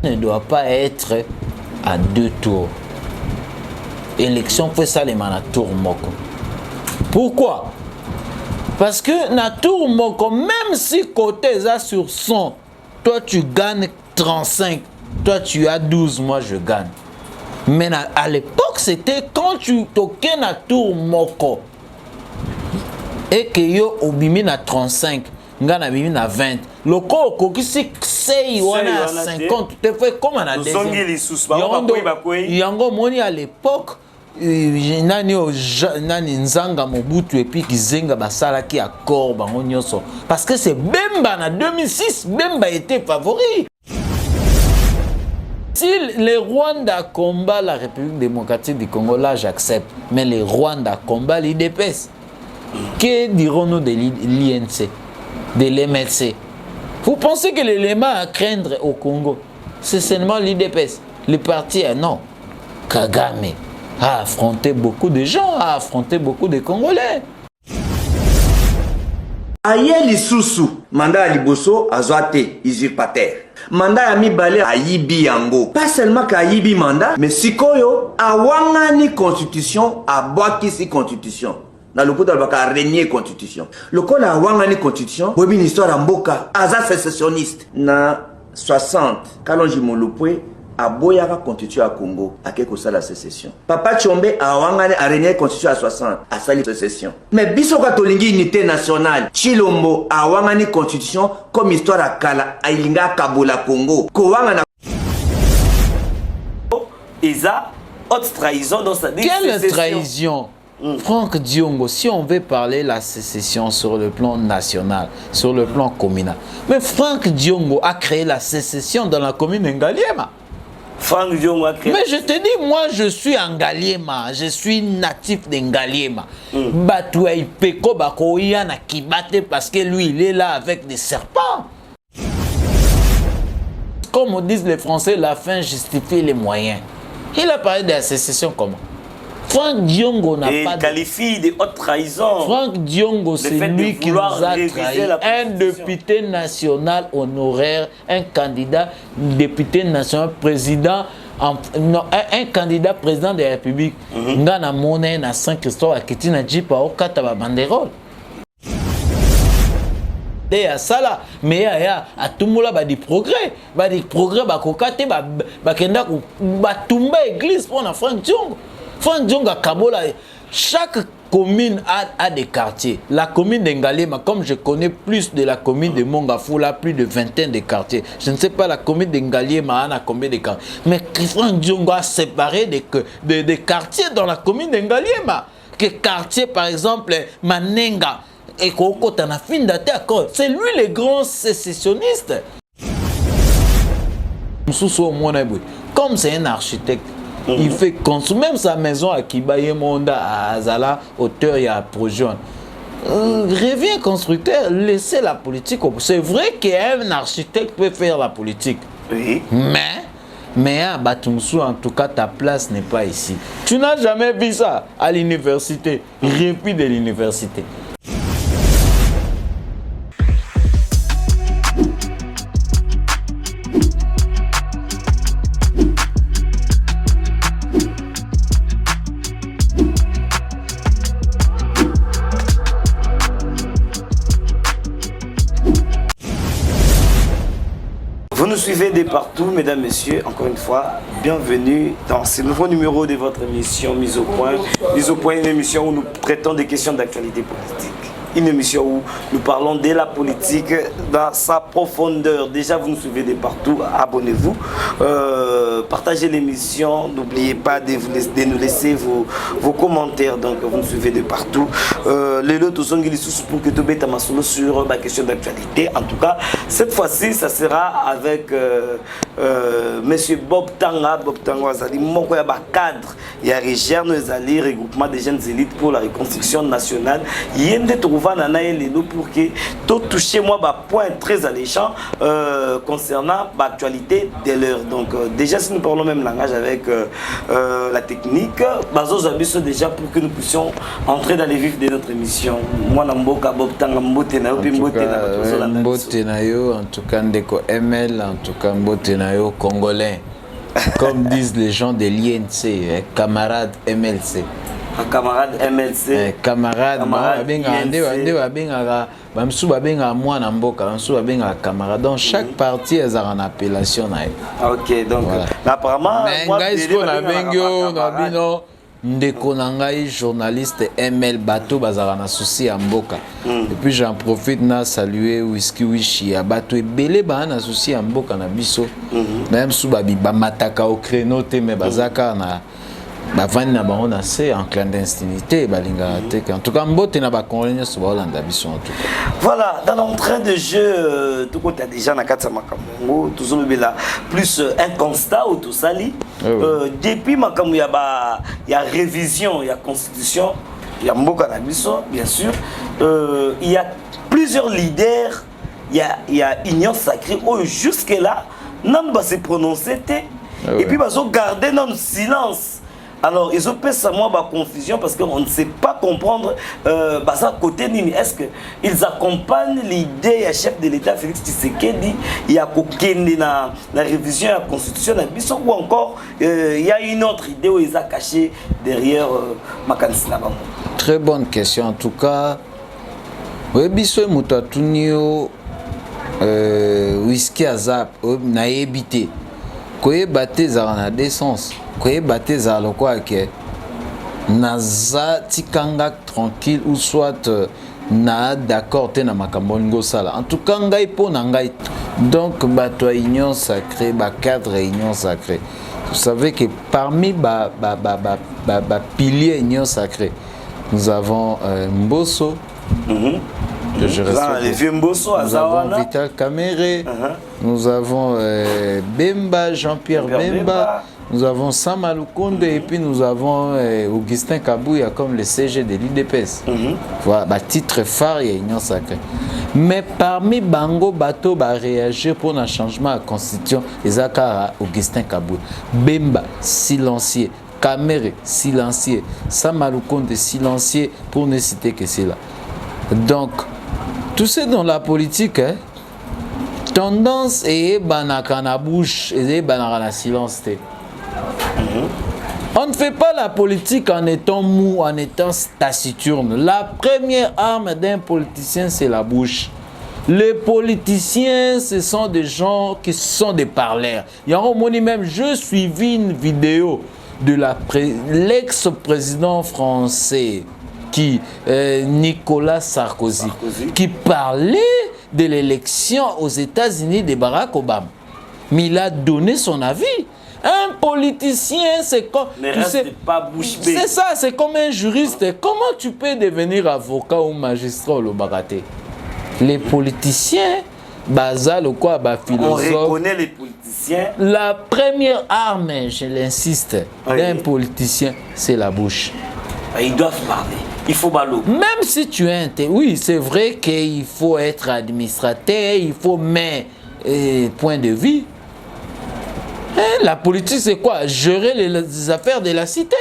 ne doit pas être à 2 tours. Élection fait ça les mana tour moko. Pourquoi? Parce que na tour moko, même si côté ça sur 100, toi tu gagnes 35, toi tu as 12, moi je gagne. Mais à l'époque, c'était quand tu toquais na tour moko et que yo obimi na 35, nga na bimi na 20. Le corps kokisi sei wana 50, tu te fais comme na deuxième. Yango moni à l'époque nani nzanga mobutu et puis kizenga basala ki accord bango nyonso parce que c'est Bemba na 2006, Bemba était favori. Si les Rwandais combattent la République démocratique du Congo, là j'accepte, mais les Rwandais combattent l'IDPS. Que dirons-nous de l'INC, de l'MLC? Vous pensez que l'élément à craindre au Congo, c'est seulement l'IDPS? Le parti, non. Kagame a affronté beaucoup de gens, a affronté beaucoup de Congolais. Aye lisusu, mandat à Liboso, Azoate, usurpateur. Mandat à Mibale, Ayibi Yango. Pas seulement qu'Ayibi mandat, mais Sikoyo, a wangani constitution, a boakisi constitution. Dans le coup de la régner constitution. Le coup de la wangani constitution, oui, une histoire en boka, aza sécessionniste. Na 60, Kalonji Molopwe, a boyaka constitution à Congo, à quelque chose la sécession. Papa Tchombe a wangani a régner constitution à 60, à sali sécession. Mais biso katolingi unité nationale, Chilombo a wangani constitution comme histoire à Kala, a ilinga Kabola Congo. Ko wangana Eza, haute trahison dans sa quelle trahison? Franck Diongo, si on veut parler la sécession sur le plan national, sur le plan communal, mais Franck Diongo a créé la sécession dans la commune d'Ngaliema. Franck Diongo a créé. Mais je te dis, moi je suis en Ngaliema, je suis natif d'Ngaliema. Batouai Peko Bakoya na Kibate parce que lui il est là avec des serpents. Comme disent les Français, la fin justifie les moyens. Il a parlé de la sécession comment? Franck Diongo n'a pas qualifie de haute trahison. Franck Diongo, c'est lui qui nous a trahi. Un député national honoraire, un candidat député national président, un candidat président de la République. Ngana Moné na Saint-Christophe Akitina Djipa au Kataba Banderole. Et à ça là, mais à tout le monde a des progrès, bakokate, bakenda batumba église pour na Franck Diongo. Franck Diongo à Kabola, chaque commune a des quartiers. La commune d'Ngalema, comme je connais plus de la commune de Mongafula, plus de vingtaine de quartiers. Je ne sais pas la commune d'Ngalema a combien de quartiers. Mais Franck Diongo a séparé des quartiers dans la commune d'Ngalema. Que quartier par exemple Manenga et Kokotana Findate, c'est lui le grand sécessionniste. Comme c'est un architecte. Il fait construire même sa maison à Kibaye Monda, à Azala, auteur et à projet. Revient constructeur, laissez la politique. C'est vrai qu'un architecte peut faire la politique. Oui. Mais à Batumsou, en tout cas, ta place n'est pas ici. Tu n'as jamais vu ça à l'université. Rien plus de l'université. Vous nous suivez de partout, mesdames, messieurs. Encore une fois, bienvenue dans ce nouveau numéro de votre émission Mise au Point. Mise au Point, une émission où nous traitons des questions d'actualité politique. Une émission où nous parlons de la politique dans sa profondeur. Déjà, vous nous suivez de partout. Abonnez-vous. Partagez l'émission. N'oubliez pas de nous laisser vos commentaires. Donc, vous nous suivez de partout. Les lots pour que tu mettes ma solo sur la question d'actualité. En tout cas, cette fois-ci, ça sera avec Monsieur Bob Tanga. Bob Tanga, il y a un cadre. Il y a Riger Noezali, regroupement des jeunes élites pour la reconstruction nationale. Il y a tovana na elelo pour que tout toucher moi point très alléchant concernant l'actualité de l'heure. Donc déjà si nous parlons même langage avec la technique, bazo abisso déjà pour que nous puissions entrer dans les vifs de notre émission. Moi namboka bob tanga mbote na yo pe mbote na mbote na yo en tout cas ndeko ML en tout cas mbote na yo congolais. Comme disent les gens de l'INC, camarades MLC. Camarade MLC. Camarade dans chaque partie, elles ont une appellation. Ok, donc voilà. Apparemment, ndeko nangai journaliste ML Bato bazara souci à Mboka. Et puis j'en profite na saluer Whisky Wishi à Bato et belé ba na souci à Mboka na biso. Même sous babi ba mataka au créneau te mais bazaka na ba vani na bango na c'est en clandestinité balinga te. En tout cas mbote na ba congolais so ba Hollande biso en tout cas. Voilà, dans l'entrain de jeu tout côté déjà na katsa makambo tout zo bela plus un constat ou tout sali. Depuis makambo ya révision, il y a constitution, il y a Mboka na biso bien sûr. Il y a plusieurs leaders, il y a Union Sacrée où jusque là non va se prononcer et puis ils ont gardé notre silence. Alors, ils ont fait ça moi confusion parce qu'on ne sait pas comprendre côté nini. Est-ce qu'ils accompagnent l'idée du chef de l'État Félix Tshisekedi, il y a la révision de la Constitution ou encore il y a une autre idée où ils ont caché derrière Makanisi Nabango. Très bonne question en tout cas. Oui, biso mutatunio whisky azap na ebité. Koye baté za na décence. Koye baté za lokwa ke naza tikanga tranquille ou soit na d'accord te na makambo ngo sala. En tout cas ngai po na ngai. Donc bato union sacrée, ba cadre union sacrée. Vous savez que parmi piliers union sacrée, nous avons Mbosso. Nous avons Vital Kamere, nous avons Bemba, Jean-Pierre Bemba, nous avons Samalou Konde et puis nous avons Augustin Kabouya comme le CG de l'UDPS. Voilà, bah, titre phare et Union Sacrée. Mais parmi Bango Bato va réagir pour un changement à la Constitution, Ezakara Augustin Kabouya. Bemba, silencieux. Kamere, silencieux. Samalou Konde, silencieux pour ne citer que cela. Donc, tout ça dans la politique, hein, tendance est banakana bouche et banakana silence. On ne fait pas la politique en étant mou, en étant taciturne. La première arme d'un politicien, c'est la bouche. Les politiciens, ce sont des gens qui sont des parleurs. Il y a un moment même, je suivis une vidéo de l'ex-président français. Nicolas Sarkozy, qui parlait de l'élection aux États-Unis de Barack Obama. Mais il a donné son avis. Un politicien, c'est comme... C'est ça, c'est comme un juriste. Comment tu peux devenir avocat ou magistrat au Baraté? Les politiciens, basal ou quoi, philosophe... On reconnaît les politiciens. La première arme, je l'insiste, d'un politicien, c'est la bouche. Ils doivent parler. Il faut ballot. Même si tu es oui, c'est vrai qu'il faut être administrateur, il faut mettre point de vue. La politique, c'est quoi? Gérer les affaires de la cité.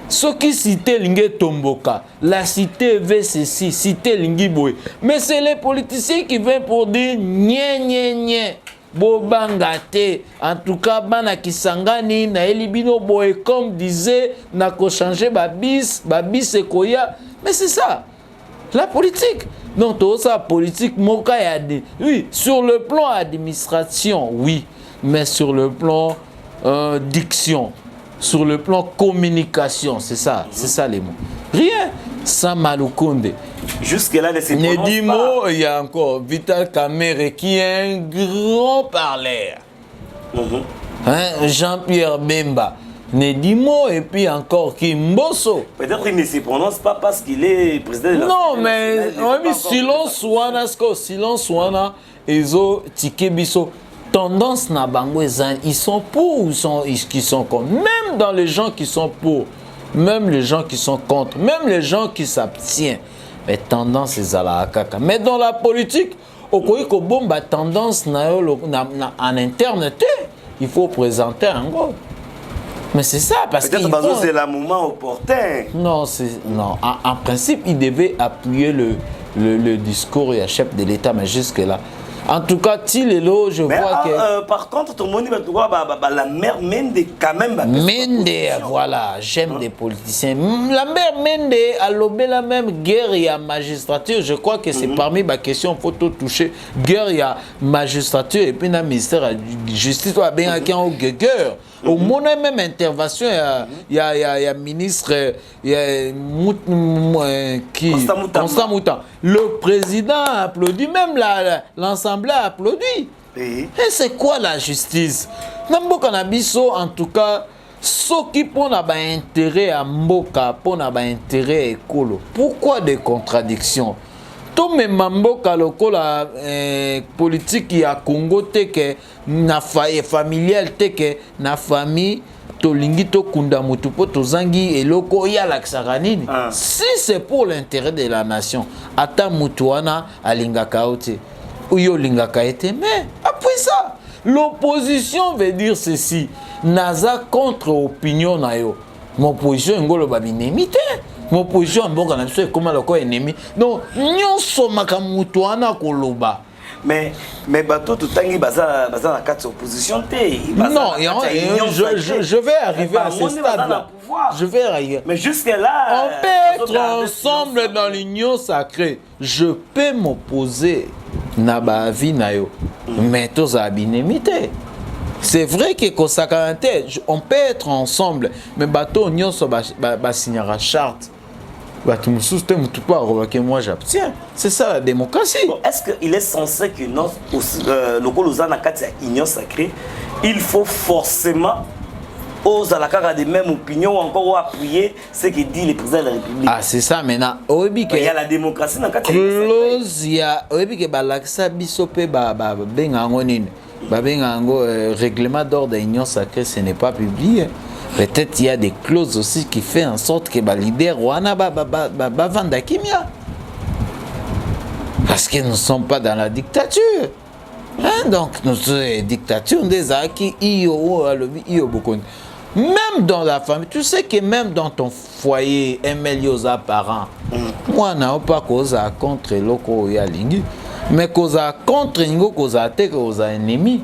Ce qui cité Lingé Tomboka, la cité veut ceci, cité Lingui Boy. Mais c'est les politiciens qui viennent pour dire nye nye nye. Bobangate, en tout cas, bana kisangani na elibino boy comme disait n'a qu'au changer babis et koya. Mais c'est ça, la politique. Donc tout ça politique moka ya dit. Oui, sur le plan administration, oui, mais sur le plan diction, sur le plan communication, c'est ça les mots. Rien. Samalou Konde. Jusque-là, Nedimo, il y a encore Vital Kamere qui est un grand parleur. Jean-Pierre Bemba. Nedimo et puis encore Kimboso. Peut-être qu'il ne se prononce pas parce qu'il est président de la... Non, mais silence wana ils ont tiké biso. Tendance na bango ils sont pour ou ils sont contre. Même dans les gens qui sont pour. Même les gens qui sont contre, même les gens qui s'abstiennent, mais tendance ezala kaka. Mais dans la politique, okoki ko bomba tendance na yo en interne te, il faut présenter un gros. Mais c'est ça parce que c'est le moment opportun. Non, non. En principe, il devait appuyer le discours et chef de l'État, mais jusque là. En tout cas, Tilelo, je vois que... Par contre, tout le monde dit la mère Mende, quand même... Mende, voilà, j'aime des politiciens. La mère Mende a lobé la même guerre et à magistrature. Je crois que c'est parmi ma question, il faut tout toucher. Guerre et à magistrature et puis dans le ministère de justice, on a bien qui ont guerre. Au moins, même intervention, il y a ministre qui... Constant Moutan. Le président a applaudi, même l'Assemblée a applaudi. Et c'est quoi la justice? Nambo Kanabiso, en tout cas, ceux qui ont intérêt à Mboka, ont intérêt à Ekolo. Pourquoi des contradictions? Tout mes mamboka lokola politique qui a Congo teke na familial teke na famille tolingi to kunda mutu po tozangi eloko ya laksaka nini. Si c'est pour l'intérêt de la nation, ata mutuana alingaka ote uyo lingaka ete, mais après ça l'opposition veut dire ceci, naza contre opinion na yo. Mon position ngolo babinemi te. Mon position en bon canapé, comment le corps ennemi. Donc, nous sommes à Koloba. Mais bateau tout tangi baza la carte opposition non, je vais arriver à ce stade-là. Je vais arriver. Mais jusque-là, on peut être ensemble dans l'union sacrée. Je peux m'opposer na ba vie na yo. Mais tous abinemité. C'est vrai que on peut être ensemble, mais bateau union va signer la charte. Moi j'abstiens. C'est ça la démocratie. Bon, est-ce qu'il est censé que l'union sacrée, il faut forcément aux alakara des mêmes opinions ou encore appuyer ce que dit le président de la République? Ah, c'est ça maintenant. Il y a la démocratie dans le cadre de il y a règlement d'ordre de l'union sacrée, ce n'est pas publié. Peut-être il y a des clauses aussi qui font en sorte que les leaders wana vanda kimia. Parce que nous ne sommes pas dans la dictature. Hein? Donc nous sommes une dictature des acquis. Même dans la famille, tu sais que même dans ton foyer, Emeliosa parents, moi n'a pas cause contre loko ya lingi, mais cause contre ingo cause te cause ennemi.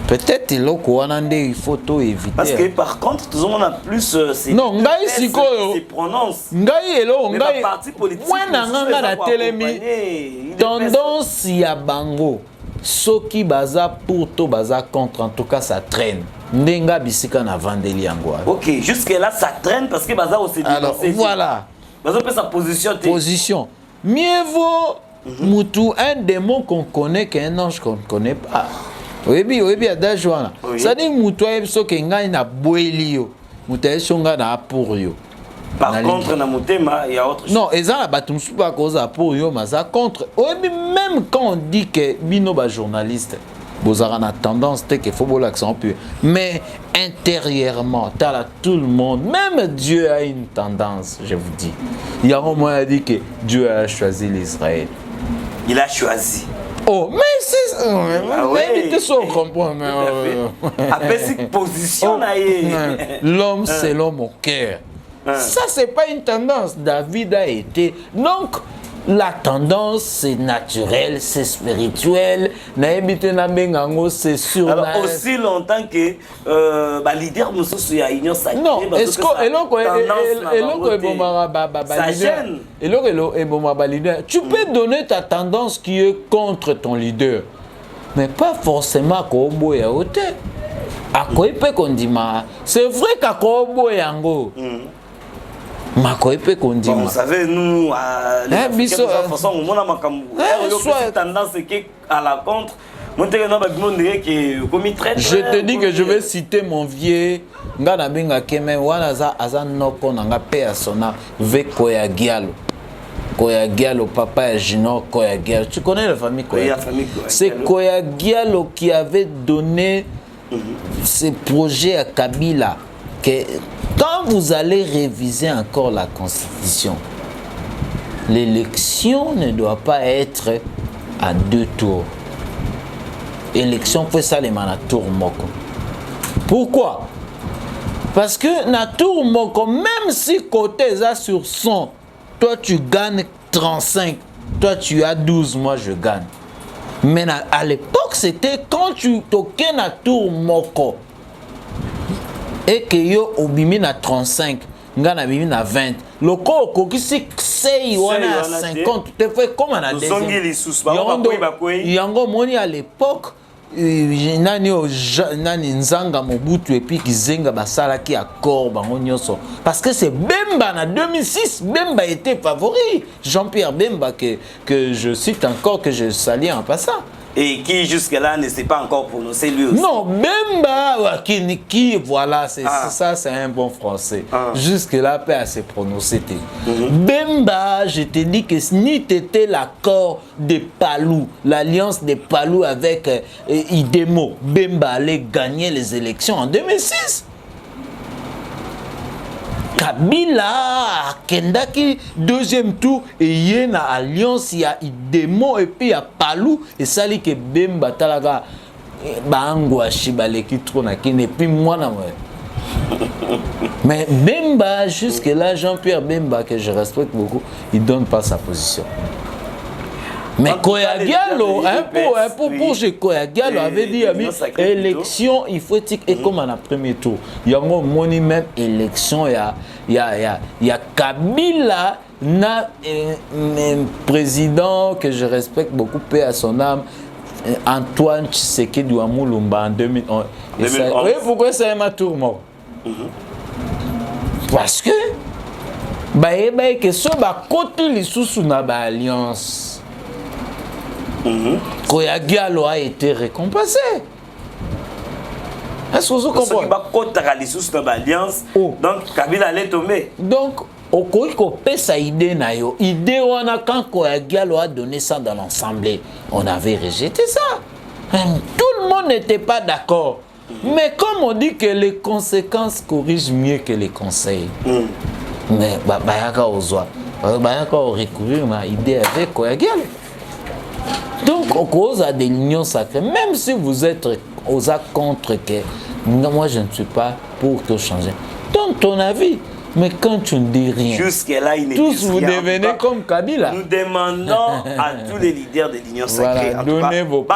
Peut-être il faut tout éviter. Parce que par contre, tout le monde a plus non, ngai sikoyo. Se prononce. Ngai elo ngai. Parti politique. Wana nganga na telemi. Tendance ya bango. Soki baza pour to baza contre, en tout cas ça traîne. Ndenga bisika na vandeli yango. OK, jusque là ça traîne parce que baza aussi. Alors voilà. Baza peut sa position. Position. Mieux vaut mutu un démon qu'on connaît qu'un ange qu'on ne connaît pas. Oui, adage wana. Ça dit mutoa ebso ke ngai na boeli yo. Muta esonga na pour yo. Par contre na mutema il y a autre chose. Non, ezala batumsu pas cause pour yo, mais ça contre. Même quand on dit que bino ba journaliste, bozara na tendance te que faut bol accent plus. Mais intérieurement, tout le monde, même Dieu a une tendance, je vous dis. Il y a un moment a dit que Dieu a choisi l'Israël. Il a choisi. Oh, mais c'est... Mais tu comprends. Après cette position, l'homme, c'est l'homme au cœur. Ça, c'est pas une tendance. David a été... Donc, la tendance, c'est naturel, c'est spirituel. C'est sur. Alors, aussi longtemps que leader Moussou y a union sacrée. Non, est-ce que tu peux donner ta tendance qui est contre ton leader, mais pas forcément Kobo et Ote. C'est vrai qu'à Kobo et Ango. Bon, vous savez, nous, tendance à la contre. Je te dis que je vais citer mon vieux Ngana Keme Wanaza Azanoko Nanga Peasona Ve Koya Gialo. Koya Gialo, papa et Gino Koya Gialo. Tu connais la famille Koya? C'est Koya Gialo qui avait donné ce projet à Kabila. Que quand vous allez réviser encore la Constitution, l'élection ne doit pas être à 2 tours. Élection fait ça les mana tour moko. Pourquoi? Parce que na tour moko, même si côté est sur 100, toi tu gagnes 35, toi tu as 12, moi je gagne. Mais à l'époque, c'était quand tu toquais na tour moko et que yo obimi na 35, nga na bimi na 20. Le corps qui c'est wana 50, tu fait comme on a des. Yango moni à l'époque nani nzanga Mobutu et puis Kizenga basala qui accord bango nyonso parce que c'est Bemba en 2006. Bemba était favori, Jean-Pierre Bemba que je cite encore, que je salue en passant. Et qui jusque-là ne s'est pas encore prononcé lui aussi. Non, Bemba, qui voilà, c'est ça, c'est un bon français. Jusque-là, peut à se prononcer. Bemba, je te dis que ni t'étais l'accord de Palou, l'alliance de Palou avec Idemo, Bemba allait gagner les élections en 2006. Kabila Kendaki deuxième tour et il y a une alliance, il y a Idemo et puis il y a Palou et ça dit que Bemba talaga bangwa shibale qui trône à qui et puis moi na mais Bemba jusque là Jean-Pierre Bemba que je respecte beaucoup, il donne pas sa position. Mais Koya Diallo, pour Koya Diallo avait dit élection, il faut dire et comme en premier tour. Il y a un moni même élection, il y a Kabila, un président que je respecte beaucoup, paix à son âme, Antoine Tshisekedi Lumumba en 2011. Oui, pourquoi c'est un tour mort? Parce que que ce côté les sous na alliance. Koya Diallo a été récompensé. Est-ce que vous comprenez? Donc Kabila allait tomber. Donc, au cas sa idée na yo, idée wana quand Koya Diallo a donné ça dans l'Assemblée, on avait rejeté ça. Tout le monde n'était pas d'accord. Mais comme on dit que les conséquences corrigent mieux que les conseils. Mais bayaka ozwa, bayaka recourir ma idée avec Koya Diallo. Donc, au cause de l'union sacrée, même si vous êtes aux contre que moi je ne suis pas pour que changer. Donne ton avis, mais quand tu ne dis rien, jusque-là, tous vous devenez comme Kabila. Nous demandons à tous les leaders de l'union sacrée, voilà, donnez vos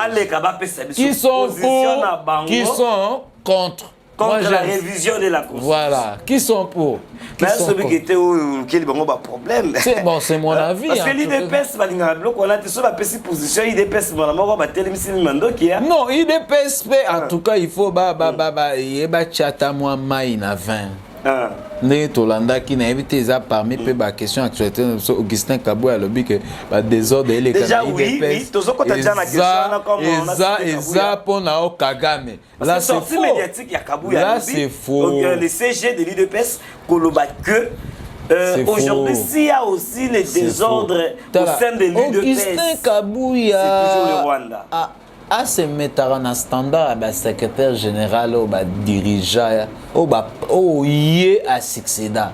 qui sont pour, qui sont contre. Contre la révision de la Constitution. Voilà. Qui sont pour? Mais celui qui était au problème. C'est bon, c'est mon avis. Parce que l'IDPS, on a toujours la position IDPS. Non, IDPS, en tout cas, il faut tchata moi maï na 20. Né Tolanda qui n'a évité ça parmi peu la question actualité Augustin Kabou a lobby que désordre et les déjà oui tous autres quand déjà la question et ça pour na Kagame là c'est faux médiatique ya Kabou là c'est faux donc le CG de l'IDPS Koloba que aujourd'hui s'il y a aussi les désordres au sein de l'IDPS Augustin Kabou c'est toujours le Rwanda à se mettre en standard à secrétaire général au dirigeant au yé à succéda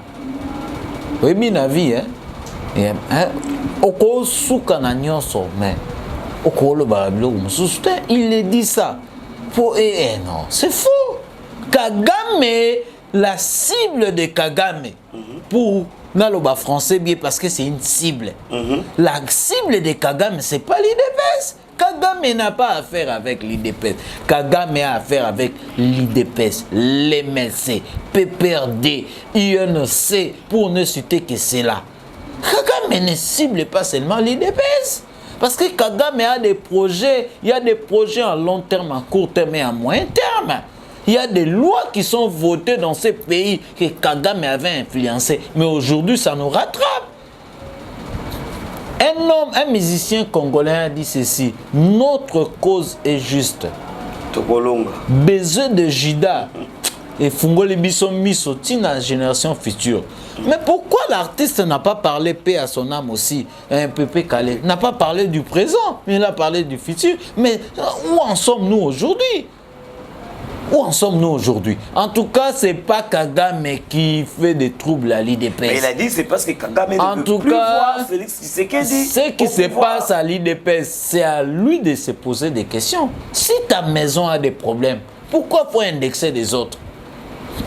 oui bien vie hein au co souka na nyonso mais au co le bablo il dit ça pour non c'est faux. Kagame, la cible de Kagame pour Naloba français bien parce que c'est une cible. La cible de Kagame c'est pas l'IDPS. Kagame n'a pas affaire avec l'IDPS. Kagame a affaire avec l'IDPS, l'MLC, PPRD, INC, pour ne citer que cela. Kagame ne cible pas seulement l'IDPS. Parce que Kagame a des projets, il y a des projets à long terme, à court terme et à moyen terme. Il y a des lois qui sont votées dans ces pays que Kagame avait influencé. Mais aujourd'hui, ça nous rattrape. Un homme, un musicien congolais a dit ceci: notre cause est juste. Besoin de Judas et Fungoli Bisson Misoti dans la génération future. Mais pourquoi l'artiste n'a pas parlé paix à son âme aussi, un peu calé, n'a pas parlé du présent, mais il a parlé du futur. Mais où en sommes-nous aujourd'hui? Où en sommes-nous aujourd'hui? En tout cas, c'est pas Kagame qui fait des troubles à l'IDPS. Mais il a dit c'est parce que Kagame ne peut plus voir Félix Tshisekedi. Ce qui se passe à l'IDPS, c'est à lui de se poser des questions. Si ta maison a des problèmes, pourquoi faut indexer les autres?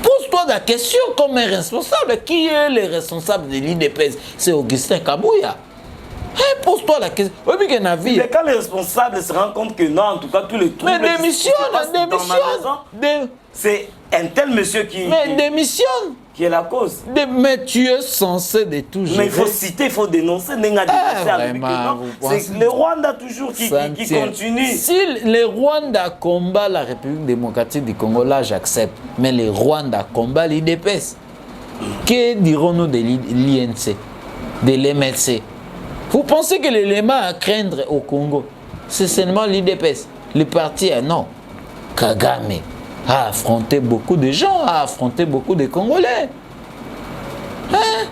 Pose-toi la question comme un responsable. Qui est le responsable de l'IDPS? C'est Augustin Kabouya. Hey, pose-toi la question. Oui, mais quand les responsables se rendent compte que non, en tout cas, tous les troubles... Mais démissionne. C'est un tel monsieur qui... Mais démissionne. Qui est la cause. Mais tu es censé de tout gérer. Mais il faut citer, il faut dénoncer. C'est le Rwanda toujours qui continue. Si le Rwanda combat la République démocratique du Congo, là j'accepte. Mais le Rwanda combat l'IDPS. Que dirons-nous de l'INC, de l'MLC? Vous pensez que l'élément à craindre au Congo, c'est seulement l'IDPS? Le parti, non. Kagame a affronté beaucoup de gens, a affronté beaucoup de Congolais. Hein?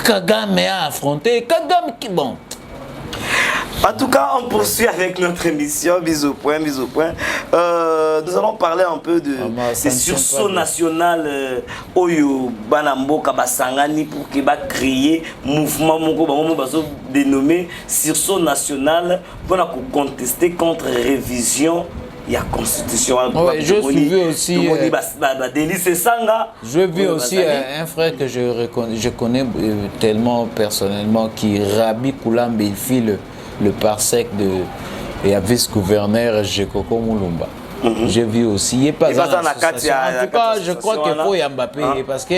Kagame a affronté. Kagame qui bon. En tout cas, on poursuit avec notre émission. Mise au point, mise au point. Nous allons parler un peu de ces sursauts national Oyo Banambo Kabasangani pour qu'il va créer mouvement dénommé sursaut national pour contester contre révision. Il y a constitution. Ouais, je suis aussi. Je vis aussi un frère que je connais tellement personnellement qui Rabi Koulambe, il fit le parsec de vice-gouverneur Jekoko Moulumba. J'ai vu aussi. Il n'est pas en tout cas, je crois qu'il faut Yambappé parce que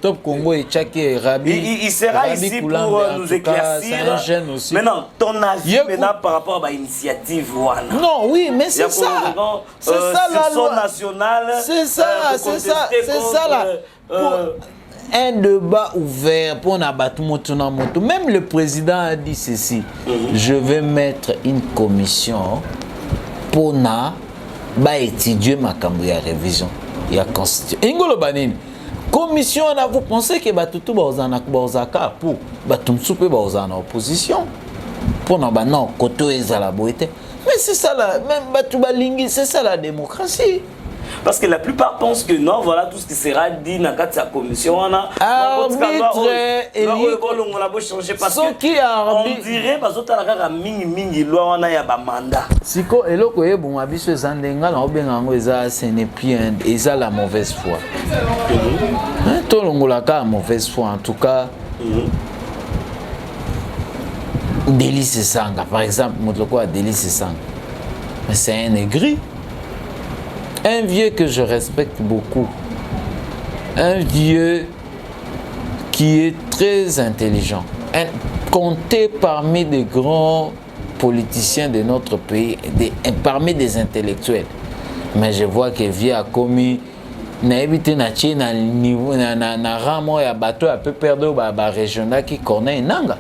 Top Congo et Tchaki Rabi. Il sera ici pour nous éclaircir. C'est un jeune aussi. Maintenant, ton avis maintenant par rapport à l'initiative Wana. Non, oui, mais c'est ça. C'est ça la loi nationale. C'est ça là. Un débat ouvert pour n'abattre moto. Même le président a dit ceci. Je vais mettre une commission pour étudier ma révision. Il y a constitution. Ingolo Banine. Commission, vous pensez que tout bazaka pour en opposition pour non côté la beauté. Mais c'est ça là, même c'est ça la démocratie. Parce que la plupart pensent que non, voilà tout ce qui sera dit dans la commission. On dirait ce n'est plus la mauvaise foi. Tout le monde a mauvaise foi en tout cas. Délice Sanga, par exemple, Délice Sanga. Mais c'est un aigri. Un vieux que je respecte beaucoup. Un vieux qui est très intelligent. Compté parmi des grands politiciens de notre pays, parmi des intellectuels. Mais je vois que vieux a commis na évité na niveau na ramo ya bateau a peu perdre ba régional qui connaît nanga.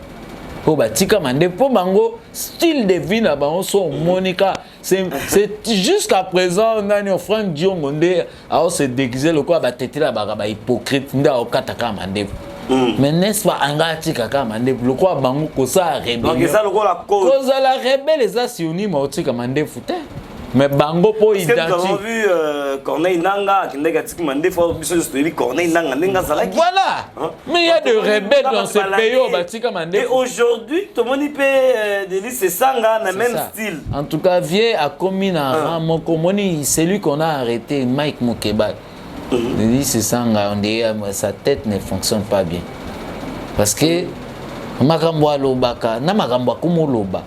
Tika mande pour bango style de vie na bango so Monica c'est jusqu'à présent nani Franck Diongonde a se déguiser le quoi ba tete la ba hypocrite nda okataka mande. Mais n'est-ce pas angati kaka mande le quoi bango ko ça rebelle. Donc ça le quoi la cause. Cause la rebelle les asioni ma otika mande fouté. Mais bango po identique. Nous avons vu Corneille Nanga qui négatif mandé faut Corneille Nanga Zalaki. Voilà. Mais il y a des rebelles dans ce pays au Batika mandé. Et aujourd'hui tout le monde peut Délice Sanga dans le même style. En tout cas, vieux a commis dans mon comoni, c'est lui qu'on a arrêté Mike Mukeba. Délice Sanga on dit sa tête ne fonctionne pas bien. Parce que makambo lobaka na makambo kumo loba.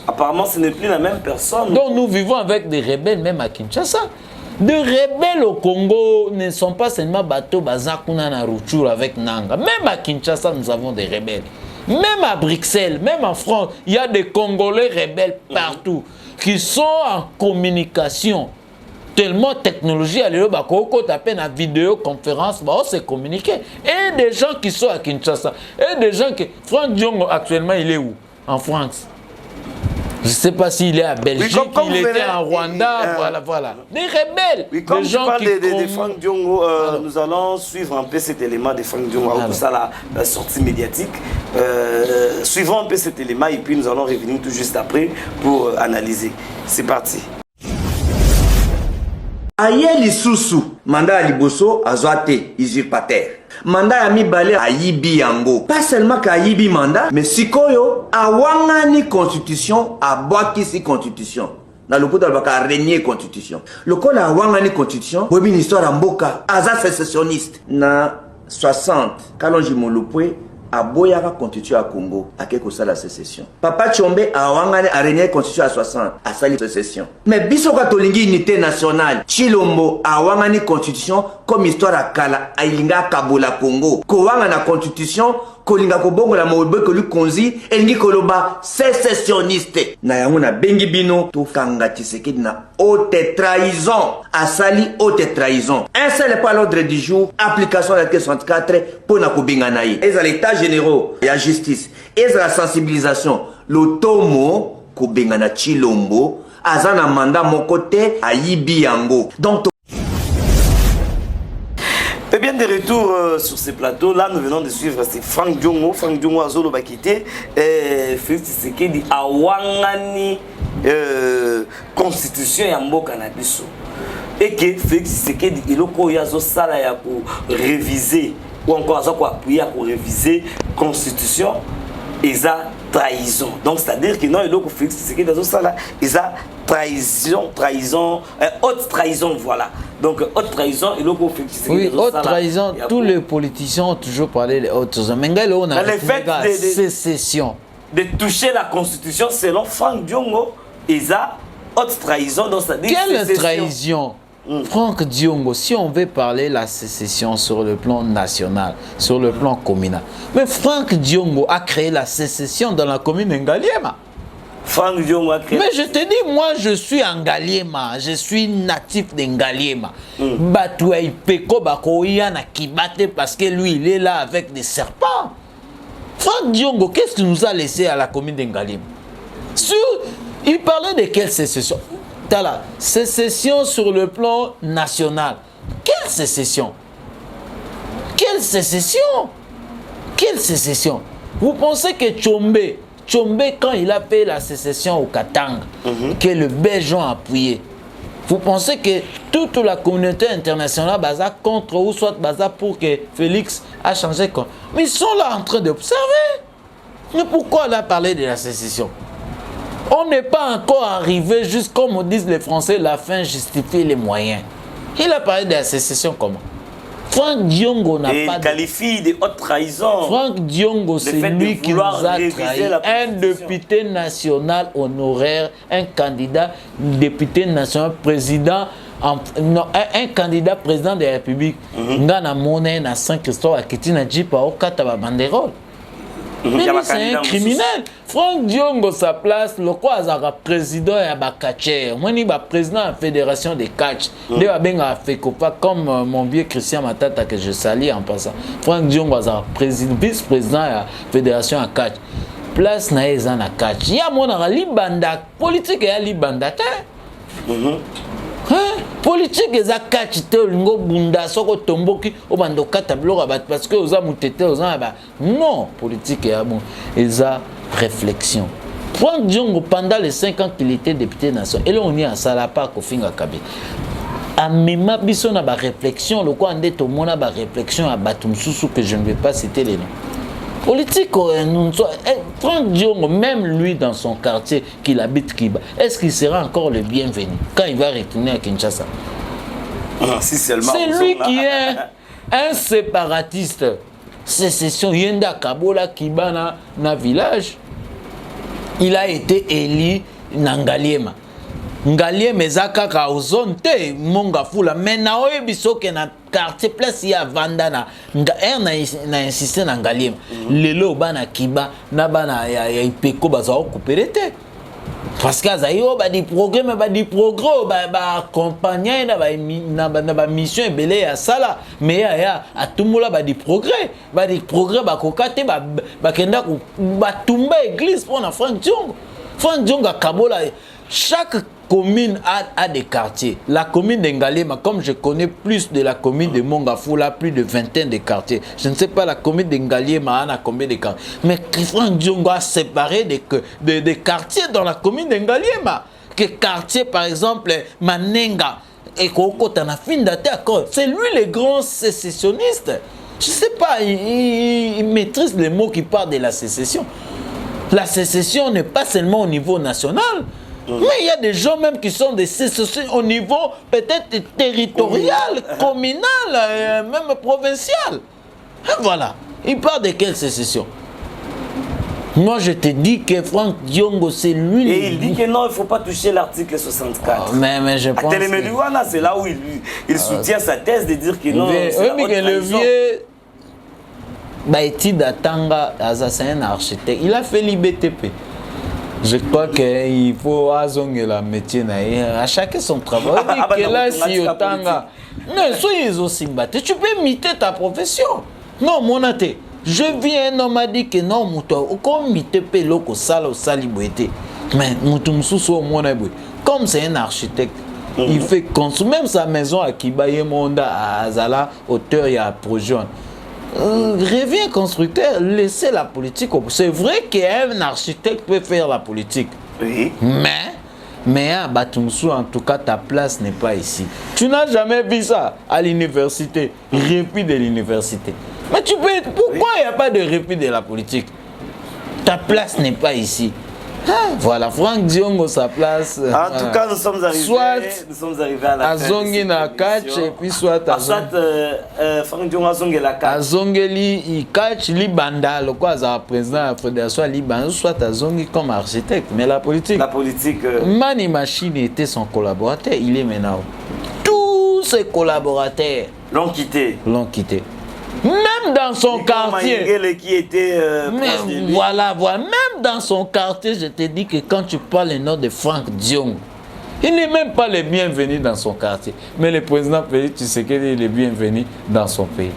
Apparemment, ce n'est plus la même personne. Donc nous vivons avec des rebelles, même à Kinshasa. Des rebelles au Congo ne sont pas seulement bateau Bazakuna na Rutshuru avec Nanga. Même à Kinshasa, nous avons des rebelles. Même à Bruxelles, même en France, il y a des Congolais rebelles partout qui sont en communication. Tellement technologie, allez taper la vidéoconférence, on se communiquer. Et des gens qui sont à Kinshasa. Et des gens qui. Franck Diongo, actuellement, il est où? En France. Je ne sais pas s'il est à Belgique, comme il était en Rwanda, voilà. Des rebelles, oui, comme des gens parles qui... de Franck Diongo, nous allons suivre un peu cet élément de Franck Diongo, tout ça, la sortie médiatique. Suivons un peu cet élément et puis nous allons revenir tout juste après pour analyser. C'est parti. Aye lisusu mandat ya liboso azwa te usurpateur. Mandat ya mibale ayibi yango. Pas seulement qu'ayibi mandat, mais sikoyo awangani constitution, abwakisi constitution. Na lopoto baka renier constitution. Lokola awangani constitution, bobi une histoire ya mboka, aza sécessionniste. Na 60, Kalonji Molopwe aboyaka constitution à Congo akeko sala sécession. Papa Tshombe awangane arenier constitution à 60 asali sécession. Mais biso katolingi unité nationale Chilombo awangani constitution comme histoire à kala ailinga kabola Congo. Kowanga na constitution kolinga kobongo la mobe ko lu konzi elingi koloba sécessionniste. Na yango na bengi bino to kanga Tshisekedi na haute trahison. Asali haute trahison. Un seul est pas l'ordre du jour, application de l'article 64 pour na kobinga na ye. Et à l'état généraux, la justice, et la sensibilisation, l'automo kobenga na Chilombo, azana mandat mon côté à Yibiango. Donc Et bien de retour sur ces plateaux, là nous venons de suivre c'est Franck Diongo Azolo Bakité, Félix Tshisekedi awangani constitution ya mboka na biso. Et que Félix Tshisekedi iloko yazo sala ya ko réviser ou encore à quoi appuyer pour réviser constitution et ça trahison. Donc c'est à dire que non il faut Félix Tshisekedi yazo sala et ça trahison haute trahison voilà. Donc haute trahison il faut Félix Tshisekedi. Oui, haute trahison, tous les politiciens ont toujours parlé de haute trahison. Mais là on a le fait de sécession de toucher la constitution selon Franck Diongo et ça haute trahison donc ça dit quelle trahison? Franck Diongo, si on veut parler de la sécession sur le plan national, sur le plan communal, mais Franck Diongo a créé la sécession dans la commune de Ngaliema. Franck Diongo a créé. Mais je te dis, moi je suis en Ngaliema, je suis natif de Ngaliema. Batouai Peko Bakoya na Kibate parce que lui il est là avec des serpents. Franck Diongo, qu'est-ce qu'il nous a laissé à la commune de Ngaliema? Il parlait de quelle sécession? La sécession sur le plan national. Quelle sécession? Quelle sécession? Quelle sécession? Vous pensez que Tshombe, quand il a fait la sécession au Katanga, que le Belge a appuyé, vous pensez que toute la communauté internationale basa contre ou soit basa pour que Félix a changé quoi? Mais ils sont là en train d'observer. Mais pourquoi il a parlé de la sécession? On n'est pas encore arrivé, juste comme disent les Français, la fin justifie les moyens. Il a parlé de la sécession comment? Franck Diongo n'a pas... Il qualifie de haute trahison. Franck Diongo, c'est lui qui nous a trahi. Un député national honoraire, un candidat député national président, un candidat président de la République. Ngana Moné na Saint-Christophe à Kitina Djipa au Kataba Banderole. Mais c'est un criminel. Franck Diongo, sa place, le quoi a président et Bakaché. Moi, je suis président de la fédération des catch. Je suis comme mon vieux Christian Matata que je salue en passant. Franck Diongo est vice-président de la fédération de catch. Place na na catch. Il y a mon libanda politique et libanda. Politique eza catch te lingo bunda soko tomboki o bando kata bloka bat parce que oza mutete oza ba non politique ya bon eza réflexion. Franck Diongo pendant les 5 ans qu'il était député national et là on y a salapa ko finga kabe amema biso na ba réflexion le quoi ndeto mona ba réflexion à batum susu que je ne vais pas citer les noms. Politique, Franck Diongo, même lui dans son quartier qu'il habite Kiba, est-ce qu'il sera encore le bienvenu quand il va retourner à Kinshasa? Si c'est lui qui est un séparatiste. Sécession, Yenda Kabola Kiba na village. Il a été élu Ngaliema. Ngaliema ezaka ka ozone te monga fula mais na oyebiso ke na quartier place ya vanda na na insister na Ngaliema lelo bana Kiba na bana ya Ipeko baza okupere te parce que azayo ba di programme ba accompagner na ba mission ebele ya sala mais ya atumula ba di progrès ba kokate ba kenda ba tumba église pour na Franck Diongo. Franck Dionga Kabola, chaque commune a des quartiers. La commune d'Engalema, comme je connais plus de la commune de Mongafula, plus de vingtaine de quartiers. Je ne sais pas la commune d'Engalema a combien de quartiers. Mais Franck Dionga a séparé des quartiers dans la commune d'Engalema. Que quartier, par exemple, Manenga et Kokotana Findate, c'est lui le grand sécessionniste. Je ne sais pas, il maîtrise les mots qui parlent de la sécession. La sécession n'est pas seulement au niveau national, mais il y a des gens même qui sont des sécessions au niveau peut-être territorial, communal, même provincial. Et voilà. Il parle de quelle sécession? Moi, je te dis que Franck Diongo, c'est lui. Et il dit que non, il ne faut pas toucher l'article 64. Oh, mais je pense que... c'est là où il soutient sa thèse de dire que non. Oui, mais le vieux... Baïti Datanga, c'est un architecte. Il a fait l'IBTP. Je crois qu'il faut azonger la métier. À chacun son travail. Mais soyez aussi battu. Tu peux imiter ta profession. Non, mon athée. Je viens, on m'a dit que non, comme imiter Peloko Sala au Saliboété. Mais comme c'est un architecte, il fait construire même sa maison à Kibaye Monda, à Azala, auteur, il y a un projet. Revient constructeur, laissez la politique. C'est vrai qu'un architecte peut faire la politique. Oui. Mais à Batumsou, en tout cas, ta place n'est pas ici. Tu n'as jamais vu ça à l'université, répit de l'université. Mais tu peux. Pourquoi il n'y a pas de répit de la politique? Ta place n'est pas ici. Voilà, Franck Diongo, sa place. En tout cas, nous sommes arrivés à la fin. Azongi na catch et puis soit Franck Diongo azongi la catch. Azongeli il catch libanda, le quoi ça président de la fédération libanda, soit azongi comme architecte, mais la politique. La politique. Mani Machine était son collaborateur, il est maintenant. Tous ses collaborateurs l'ont quitté. Même dans son quartier. Qui était voilà, même dans son quartier, je te dis que quand tu parles le nom de Franck Diongo, il n'est même pas le bienvenu dans son quartier. Mais le président Félix Tshisekedi est le bienvenu dans son pays.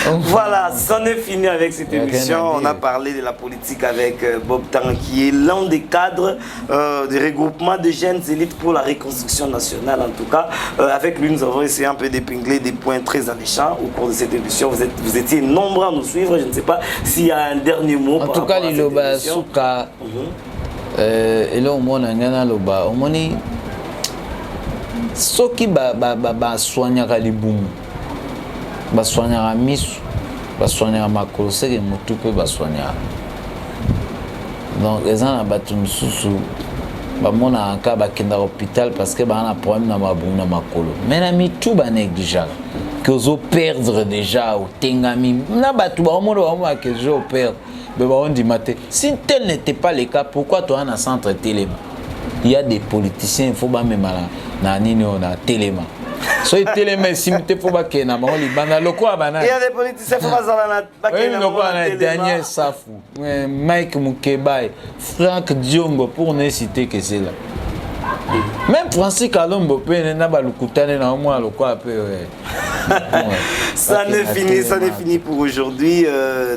Voilà, c'en est fini avec cette émission. On a parlé de la politique avec Bob Tang, qui est l'un des cadres du regroupement de jeunes élites pour la reconstruction nationale. En tout cas, avec lui, nous avons essayé un peu d'épingler des points très alléchants au cours de cette émission. Vous étiez nombreux à nous suivre. Je ne sais pas s'il y a un dernier mot. En tout cas, Liloba Souka, et là, on a Loba, on a ce qui va soigner les boum. Baswanyara misu, baswanyara makolo, c'est que mutu peut baswanyara. Donc les gens à Batumsusu, bamona en cas bakenda hôpital parce que bana problème na mabou na makolo. Mais na mi tout ba négligeable. Que os perdre déjà au tengami. Na batu ba omona que je perdre. Mais on dit maté. Si tel n'était pas le cas, pourquoi toi na centre Téléma? Il y a des politiciens, il faut pas même na nini on a Téléma. So il télémé simité faut pas que na mangoli bana lokwa bana. Il y a des politiciens faut pas na bakena na dernier safu. Mike Mukebai, Franck Diongo pour ne citer que c'est là. Même Francis Kalombo peut na balukutane na moi lokwa peu. Ça n'est fini pour aujourd'hui.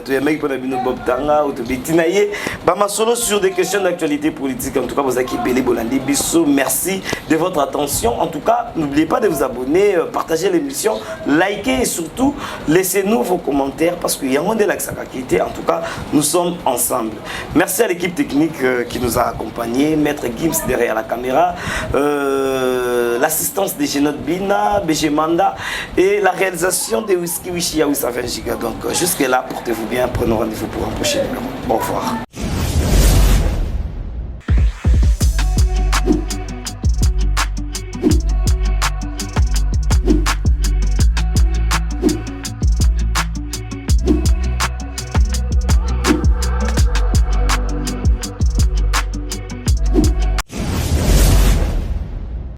Tu es mec pour la bino Bob Tanga ou tu bitinaye. Bama solo sur des questions d'actualité politique. En tout cas, vous avez Belé Bolandi Bisso. Merci de votre attention. En tout cas, n'oubliez pas de vous abonner, partager l'émission, liker et surtout laissez-nous vos commentaires parce qu'il y a un de l'Axakakité. En tout cas, nous sommes ensemble. Merci à l'équipe technique qui nous a accompagnés, Maître Gims derrière la caméra, l'assistance de Genot Bina, BG Manda et la réalisation de Whisky Wishi Yaouissa 20 Giga. Donc jusque là, portez-vous bien, prenons rendez-vous pour un prochain numéro. Au revoir.